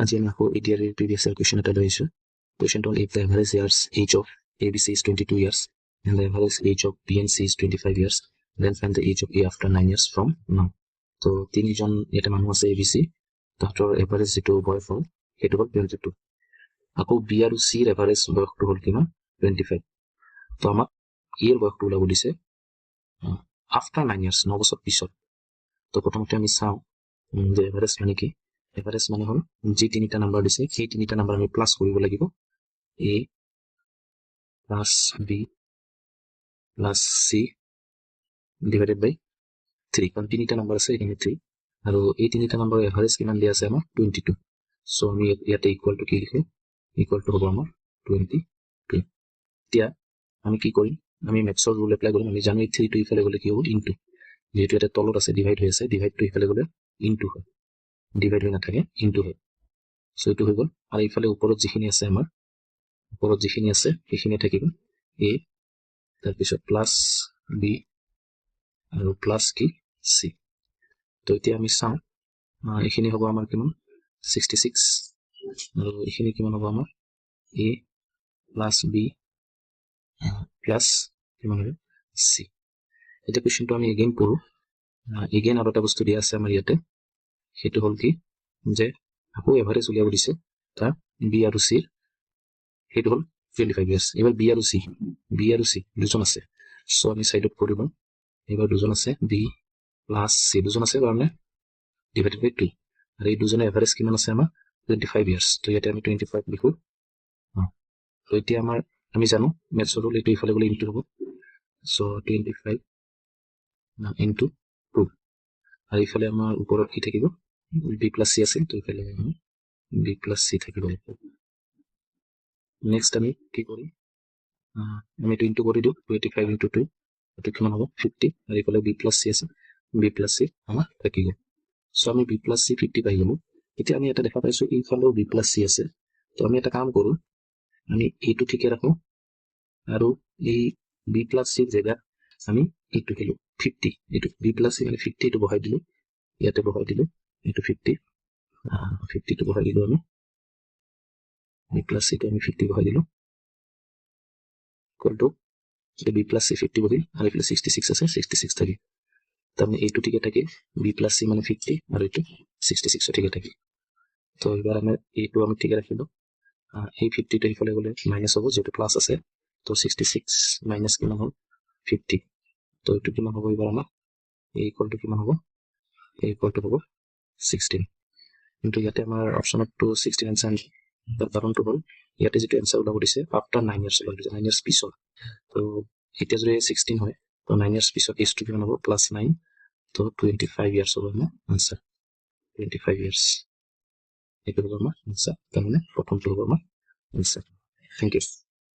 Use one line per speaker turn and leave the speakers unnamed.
আজি আমি আকৌ এডিআৰ প্ৰিভিয়াছ ইয়াৰ কুৱেশ্যন এটা লৈ আহিছোঁ। কুৱেশ্যনটো হ'ল, if the average years age of ABC is 22 years and the average age of B and C is 25 years, then find the age of A after 9 years from now. তো তিনিজন ইয়াতে মানুহ আছে ABC, তাহাঁতৰ এভাৰেজ যিটো বয়স হ'ল সেইটো হ'ল 22। আকৌ বি আৰু চিৰ এভাৰেজ বয়সটো হ'ল কিমান? 25। তো আমাক ইৰ বয়সটো ওলাব দিছে আফটাৰ 9 years, 9 বছৰ পিছত। তো প্ৰথমতে আমি চাওঁ যে এভাৰেজ মানে কি। এভাৰেজ মানে হ'ল যি তিনিটা নাম্বাৰ দিছে সেই তিনিটা নাম্বাৰ আমি প্লাছ কৰিব লাগিব, A plus B plus C divided by 3, কাৰণ তিনিটা নাম্বাৰ আছে এইখিনি 3, আৰু এই তিনিটা নাম্বাৰৰ এভাৰেজ কিমান দিয়া আছে আমাৰ 22। চ' আমি ইয়াতে ইকুৱেলটো কি লিখো? ইকুৱেলটো হ'ব আমাৰ 22। এতিয়া আমি কি কৰিম? আমি মেথছৰ ৰুল এপ্লাই কৰিম। আমি জানো এই 3টো ইফালে গ'লে কি হ'ব? ইনটু। যিহেতু ইয়াতে তলত আছে ডিভাইড হৈ আছে, ডিভাইডটো ইফালে গ'লে ইনটু হয়, ডিভাইড হৈ নাথাকে, ইনটু হয়। চ' এইটো হৈ গ'ল। আৰু ইফালে ওপৰত যিখিনি আছে আমাৰ, ওপৰত যিখিনি আছে সেইখিনি থাকিব এ, তাৰপিছত প্লাছ বি আৰু প্লাছ কি চি। তো এতিয়া আমি চাওঁ এইখিনি হ'ব আমাৰ কিমান? 66, আৰু এইখিনি কিমান হ'ব আমাৰ? এ প্লাছ বি প্লাছ কিমান হ'ব? চি। এতিয়া কুৱেশ্যনটো আমি এগেইন পঢ়োঁ। এগেইন আৰু এটা বস্তু দিয়া আছে আমাৰ ইয়াতে, সেইটো হ'ল কি যে আকৌ এভাৰেজ উলিয়াব দিছে তাৰ বি আৰু চিৰ, সেইটো হ'ল 25 years। এইবাৰ বি আৰু চি দুজন আছে। চ' আমি চাইডত কৰিব, এইবাৰ দুজন আছে বি প্লাছ চি, দুজন আছে কাৰণে ডিভাইডেড বাই 2, আৰু এই দুজনৰ এভাৰেজ কিমান আছে আমাৰ? 25 years। তো ইয়াতে আমি 25 লিখোঁ। তো এতিয়া আমাৰ আমি জানো মেথছৰ ৰুল, এইটো ইফালে গ'লে ইনটু হ'ব। চ' 25 ইনটু 2, আৰু ইফালে আমাৰ ওপৰত কি থাকিব? বি প্লাছ চি আছে, তো ইফালে বি প্লাছ চি থাকিব। নেক্সট আমি কি কৰিম? আমি এইটো ইনটু কৰি দিওঁ, 25 ইনটু 2, এইটো কিমান হ'ব? 50, আৰু ইফালে বি প্লাছ চি আছে, বি প্লাছ চি আমাৰ থাকি গ'ল। চ' আমি বি প্লাছ চি 50 পাই গ'লো। এতিয়া আমি এটা দেখা পাইছোঁ এইফালেও বি প্লাছ চি আছে। তো আমি এটা কাম কৰোঁ, আমি এইটো ঠিকে ৰাখোঁ, আৰু এই বি প্লাছ চিৰ জেগাত আমি এইটো দিলোঁ 50, এইটো বি প্লাছ চি মানে 50 এইটো বহাই দিলোঁ, ইয়াতে বহাই দিলোঁ এইটো 50টো বহাই দিলোঁ আমি, বি প্লাছ চিটো আমি 50 বহাই দিলোঁ, ইকুৱেলটো বি প্লাছ চি 50 বহিল, আৰু এইফালে 66 আছে, 66 থাকিল। তাৰমানে এইটো ঠিকে থাকিল, বি প্লাছ চি মানে 50, আৰু এইটো 66 ঠিকে থাকিল। তো এইবাৰ আমাৰ এইটো আমি ঠিকে ৰাখিলোঁ। এই 50টো ইফালে গ'লে মাইনাছ হ'ব, যিহেতু প্লাছ আছে। তো 66 মাইনাছ কিমান হ'ল? 50। তো এইটো কিমান হ'ব এইবাৰ আমাৰ? এই ইকুৱেলটো কিমান হ'ব? এই ইকুৱেলটো হ'ব 16। কিন্তু ইয়াতে আমাৰ অপশ্যনতটো 16 এনচাৰ, তাৰ কাৰণটো হ'ল ইয়াতে যিটো এনচাৰ ওলাব দিছে আফটাৰ 9 years ওলাব দিছে, 9 years পিছত। তো এতিয়া যদি 16 হয়, তো 9 years পিছত এজটো কিমান হ'ব? প্লাছ 9, তো 25 years হ'ব আমাৰ আনচাৰ, 25 years। এইটো হ'ব আমাৰ আনচাৰ, তাৰমানে প্ৰথমটো হ'ব আমাৰ আনচাৰ। Thank U.